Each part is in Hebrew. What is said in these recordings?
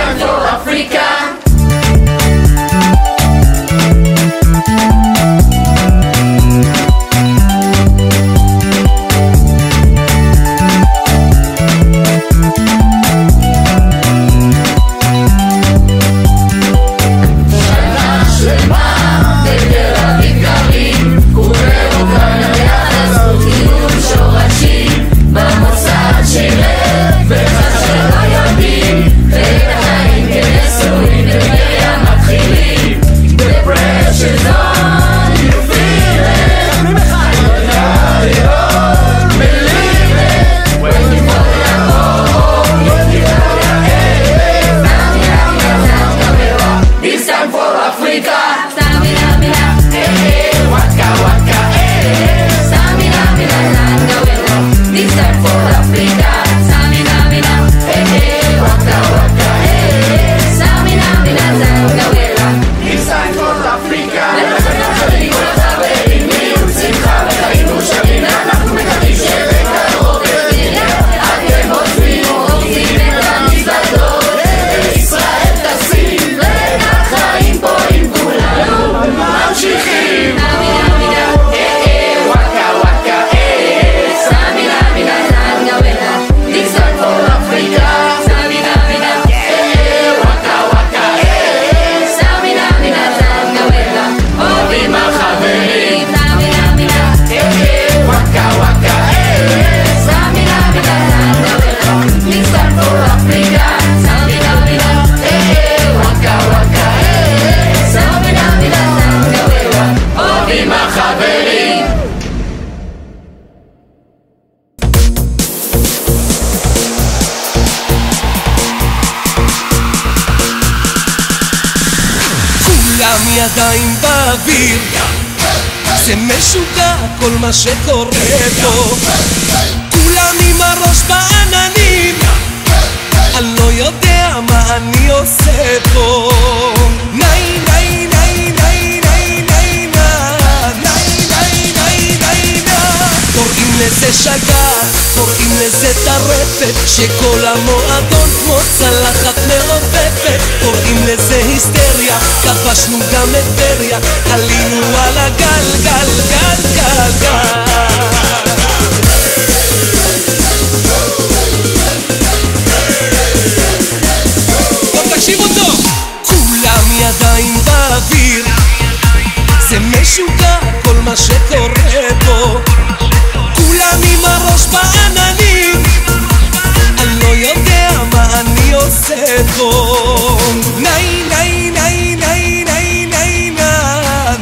time for Africa. ידיים באוויר, זה משוגע כל מה שקורה פה. כולם עם הראש בעננים, אני לא יודע מה אני עושה פה. ניי ניי ניי ניי ניי ניי ניי ניי ניי ניי. קוראים לזה שגעת, קוראים לזה טרפת, שכל המועדון כמו צלחת מעופפת. קוראים לזה היסטריה, כבשנו גם את טבריה, עלינו על הגל גל גל גל גל. טוב תקשיבו טוב, כולם ידיים באוויר, זה משוגע כל מה שקורה פה. כולם עם הראש בעננים, אני לא יודע מה אני עושה פה. ניי ניי ניי ניי ניי ניי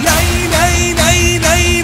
ניי ניי ניי ניי.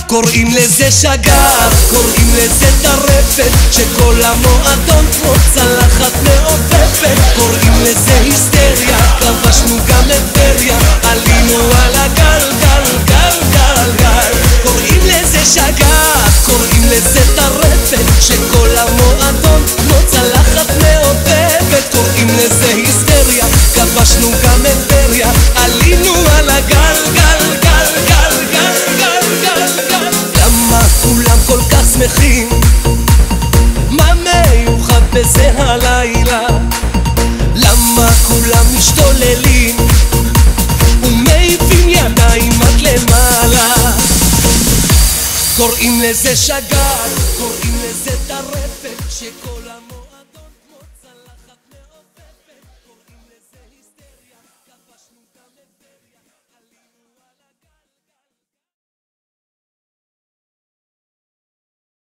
קוראים לזה שגעת, קוראים לזה טרפת, שכל המועדון כמו צלחת מעופפת. קוראים לזה היסטריה, כבשנו גם את טבריה, עלינו על הגל גל גל גל גל. קוראים לזה שגעת, קוראים לזה טרפת, שכל המועדון כמו צלחת מעופפת. קוראים לזה היסטריה, כבשנו גם את טבריה, עלינו על הגל גל גל גל גל גל גל גל. למה כולם כל כך שמחים? מה מיוחד בזה הלילה? למה כולם משתוללים ומעיפים ידיים עד למעלה? קוראים לזה שגעת.